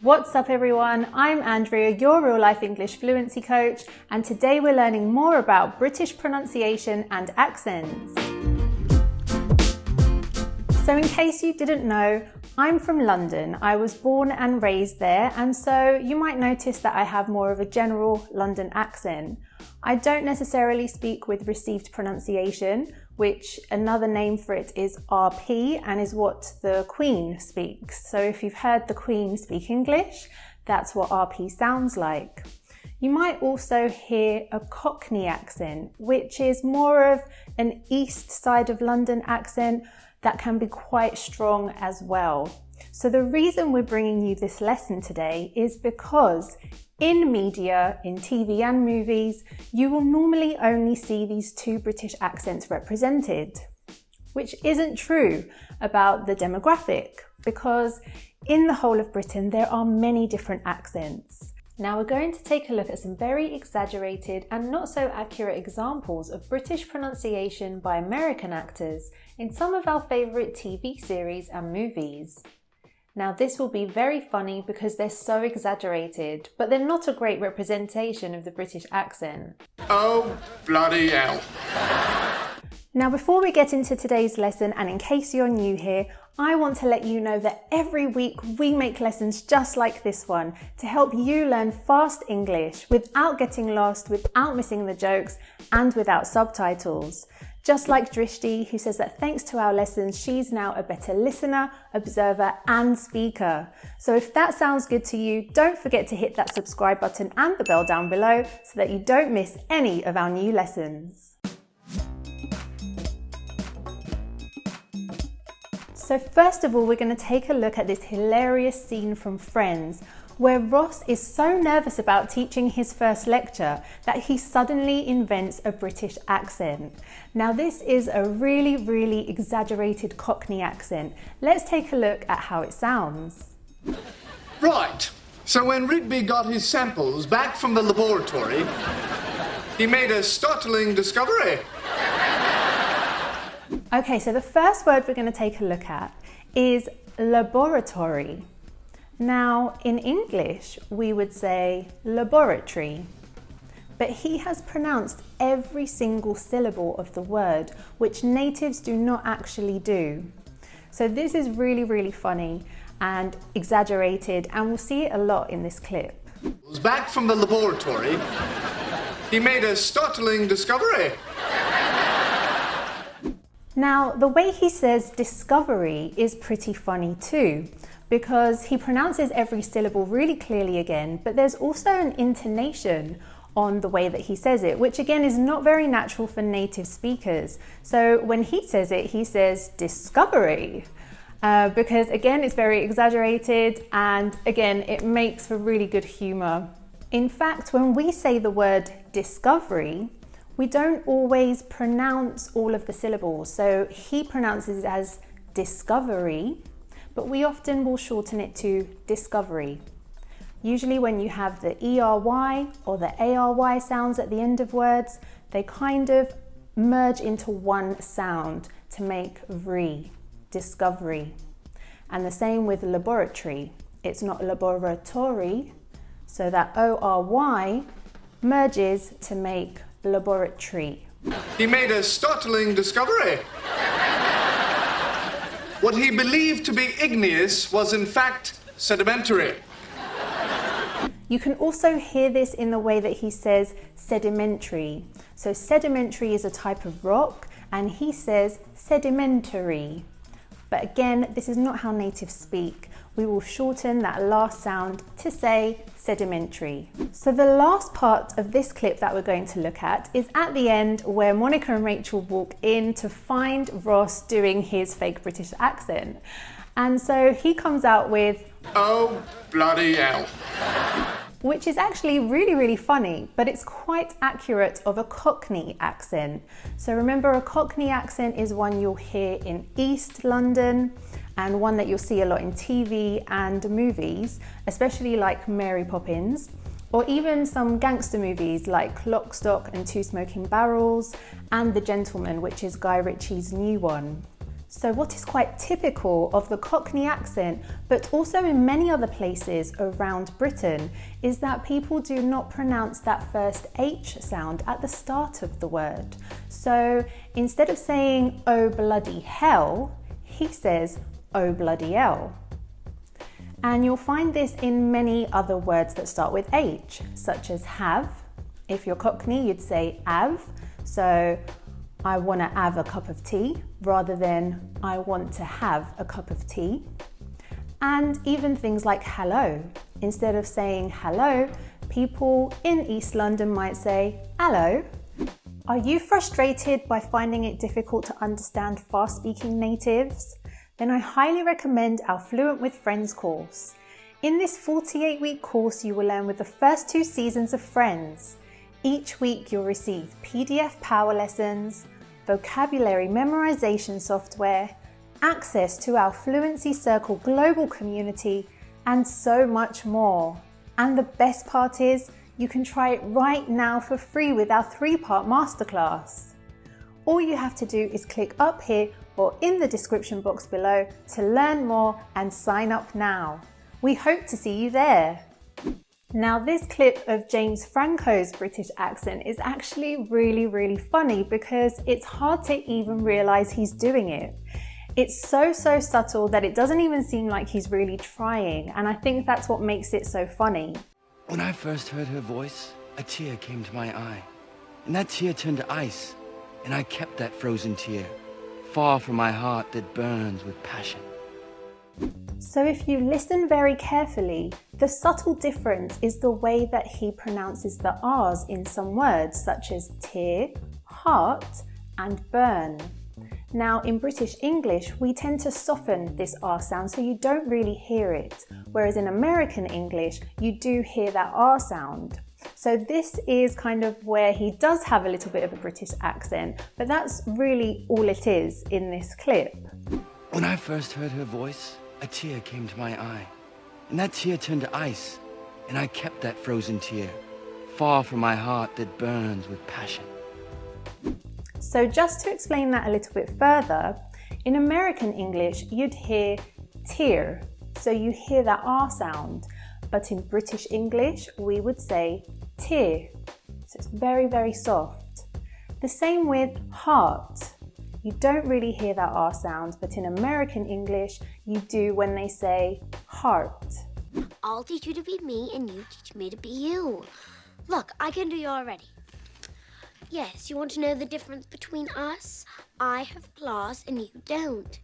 What's up everyone, I'm Andrea, your real life English fluency coach, and today we're learning more about British pronunciation and accents. So in case you didn't know, I'm from London. I was born and raised there, and so you might notice that I have more of a general London accent. I don't necessarily speak with received pronunciation, which another name for it is RP and is what the Queen speaks. So if you've heard the Queen speak English, that's what RP sounds like. You might also hear a Cockney accent, which is more of an east side of London accent that can be quite strong as well. So the reason we're bringing you this lesson today is because in media, in TV and movies, you will normally only see these two British accents represented, which isn't true about the demographic, because in the whole of Britain, there are many different accents. Now we're going to take a look at some very exaggerated and not so accurate examples of British pronunciation by American actors in some of our favourite TV series and movies. Now this will be very funny because they're so exaggerated, but they're not a great representation of the British accent. Oh, bloody hell. Now before we get into today's lesson, and in case you're new here, I want to let you know that every week we make lessons just like this one to help you learn fast English without getting lost, without missing the jokes, and without subtitles. Just like Drishti, who says that thanks to our lessons, she's now a better listener, observer, and speaker. So if that sounds good to you, don't forget to hit that subscribe button and the bell down below so that you don't miss any of our new lessons. So first of all, we're going to take a look at this hilarious scene from Friends, where Ross is so nervous about teaching his first lecture that he suddenly invents a British accent. Now this is a really exaggerated Cockney accent. Let's take a look at how it sounds. Right, so when Rigby got his samples back from the laboratory, he made a startling discovery. Okay, so the first word we're going to take a look at is laboratory. Now, in English, we would say laboratory, but he has pronounced every single syllable of the word, which natives do not actually do. So this is really funny and exaggerated, and we'll see it a lot in this clip. Back from the laboratory, he made a startling discovery. Now, the way he says discovery is pretty funny too, because he pronounces every syllable really clearly again, but there's also an intonation on the way that he says it, which again is not very natural for native speakers. So when he says it, he says discovery, because again, it's very exaggerated, and again, it makes for really good humor. In fact, when we say the word discovery, we don't always pronounce all of the syllables. So he pronounces it as discovery, but we often will shorten it to discovery. Usually when you have the ERY or the ARY sounds at the end of words, they kind of merge into one sound to make re, discovery. And the same with laboratory. It's not laboratory, so that ORY merges to make laboratory. He made a startling discovery. What he believed to be igneous was in fact sedimentary. You can also hear this in the way that he says sedimentary. So sedimentary is a type of rock, and he says sedimentary. But again, this is not how natives speak. We will shorten that last sound to say sedimentary. So the last part of this clip that we're going to look at is at the end, where Monica and Rachel walk in to find Ross doing his fake British accent. And so he comes out with, oh, bloody hell. Which is actually really funny, but it's quite accurate of a Cockney accent. So remember, a Cockney accent is one you'll hear in East London, and one that you'll see a lot in TV and movies, especially like Mary Poppins, or even some gangster movies like Lock, Stock and Two Smoking Barrels, and The Gentleman, which is Guy Ritchie's new one. So what is quite typical of the Cockney accent, but also in many other places around Britain, is that people do not pronounce that first H sound at the start of the word. So instead of saying, oh bloody hell, he says, oh bloody hell. And you'll find this in many other words that start with H, such as have. If you're Cockney, you'd say have. So I want to have a cup of tea rather than I want to have a cup of tea. And even things like hello. Instead of saying hello, people in East London might say hello. Are you frustrated by finding it difficult to understand fast-speaking natives? Then I highly recommend our Fluent with Friends course. In this 48-week course, you will learn with the first 2 seasons of Friends. Each week you'll receive PDF power lessons, vocabulary memorization software, access to our Fluency Circle global community, and so much more. And the best part is, you can try it right now for free with our 3-part masterclass. All you have to do is click up here or in the description box below to learn more and sign up now. We hope to see you there. Now this clip of James Franco's British accent is actually really funny because it's hard to even realise he's doing it. It's so subtle that it doesn't even seem like he's really trying, and I think that's what makes it so funny. When I first heard her voice, a tear came to my eye, and that tear turned to ice, and I kept that frozen tear far from my heart that burns with passion. So if you listen very carefully, the subtle difference is the way that he pronounces the R's in some words, such as tear, heart, and burn. Now in British English, we tend to soften this R sound so you don't really hear it, whereas in American English, you do hear that R sound. So this is kind of where he does have a little bit of a British accent, but that's really all it is in this clip. When I first heard her voice, a tear came to my eye, and that tear turned to ice, and I kept that frozen tear far from my heart that burns with passion. So just to explain that a little bit further, in American English, you'd hear tear, so you hear that R sound, but in British English, we would say tear, so it's very soft. The same with heart. You don't really hear that R sound, but in American English, you do when they say heart. I'll teach you to be me and you teach me to be you. Look, I can do you already. Yes, you want to know the difference between us? I have claws and you don't.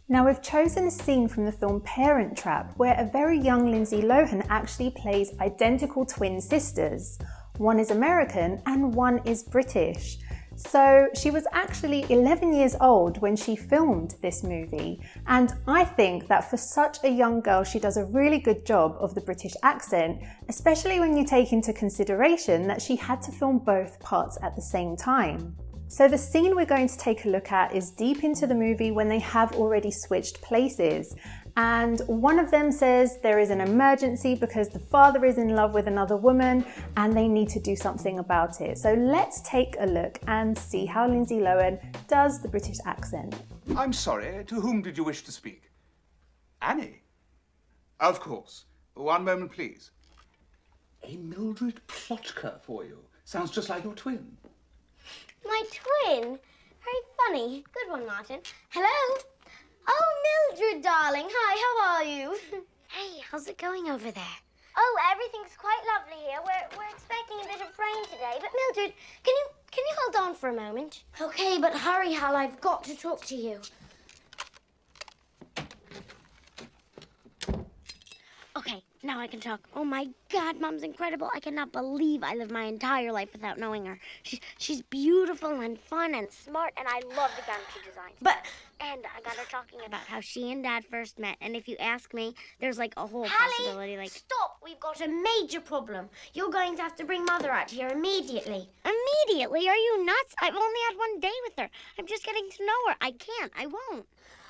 Now we've chosen a scene from the film Parent Trap where a very young Lindsay Lohan actually plays identical twin sisters. One is American and one is British. So she was actually 11 years old when she filmed this movie, and I think that for such a young girl she does a really good job of the British accent, especially when you take into consideration that she had to film both parts at the same time. So the scene we're going to take a look at is deep into the movie when they have already switched places. And one of them says there is an emergency because the father is in love with another woman and they need to do something about it. So let's take a look and see how Lindsay Lohan does the British accent. I'm sorry, to whom did you wish to speak? Annie? Of course. 1 moment, please. A Mildred Plotka for you. Sounds just like your twin. My twin? Very funny. Good one, Martin. Hello? Oh, Mildred, darling. Hi, how are you? Hey, how's it going over there? Oh, everything's quite lovely here. We're expecting a bit of rain today. But Mildred, can you hold on for a moment? Okay, but hurry, Hal. I've got to talk to you. Okay, now I can talk. Oh my God, Mom's incredible. I cannot believe I lived my entire life without knowing her. She's beautiful and fun and smart, and I love the gown she designs. And I got her talking about how she and Dad first met, and if you ask me, there's like a whole possibility like... Stop! We've got a major problem. You're going to have to bring Mother out here immediately. Immediately? Are you nuts? I've only had 1 day with her. I'm just getting to know her. I can't. I won't.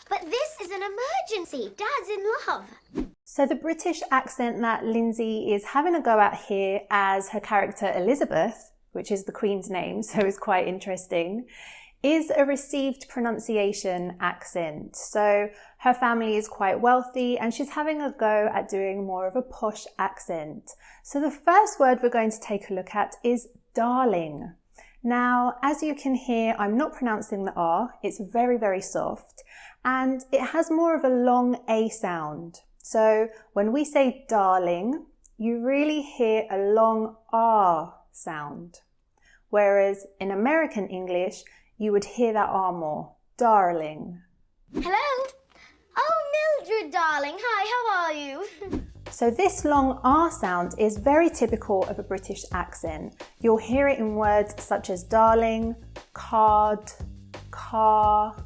But this is an emergency. Dad's in love. So the British accent that Lindsay is having a go at here as her character Elizabeth, which is the Queen's name, so it's quite interesting, is a received pronunciation accent. So her family is quite wealthy and she's having a go at doing more of a posh accent. So the first word we're going to take a look at is darling. Now, as you can hear, I'm not pronouncing the R. It's very, very soft and it has more of a long A sound. So when we say darling, you really hear a long R sound. Whereas in American English, you would hear that R more. Darling. Hello? Oh, Mildred, darling. Hi, how are you? So this long R sound is very typical of a British accent. You'll hear it in words such as darling, card, car,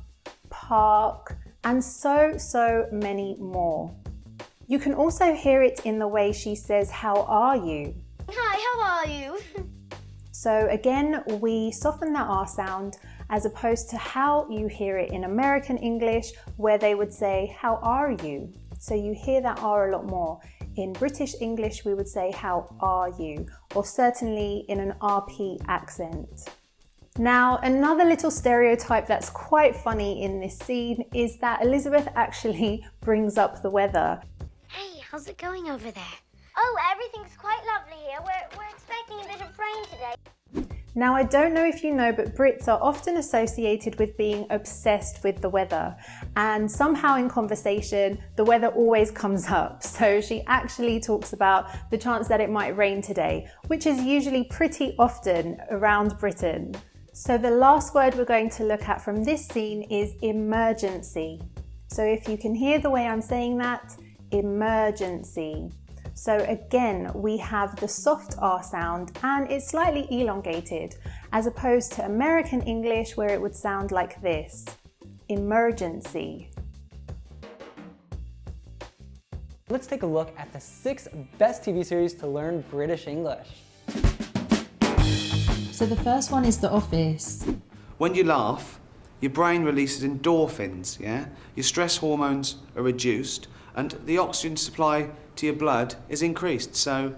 park, and so many more. You can also hear it in the way she says, how are you? Hi, how are you? So again, we soften that R sound as opposed to how you hear it in American English, where they would say, how are you? So you hear that R a lot more. In British English, we would say, how are you? Or certainly in an RP accent. Now, another little stereotype that's quite funny in this scene is that Elizabeth actually brings up the weather. Hey, how's it going over there? Oh, everything's quite lovely here. We're expecting a bit of rain today. Now, I don't know if you know, but Brits are often associated with being obsessed with the weather. And somehow in conversation, the weather always comes up. So she actually talks about the chance that it might rain today, which is usually pretty often around Britain. So the last word we're going to look at from this scene is emergency. So if you can hear the way I'm saying that, emergency. So again, we have the soft R sound and it's slightly elongated, as opposed to American English where it would sound like this, emergency. Let's take a look at the 6 best TV series to learn British English. So the first one is The Office. When you laugh, your brain releases endorphins, yeah? Your stress hormones are reduced and the oxygen supply to your blood is increased, so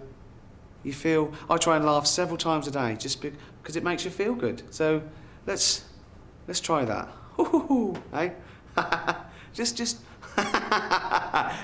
you feel... I try and laugh several times a day just because it makes you feel good. So let's try that. Hey? just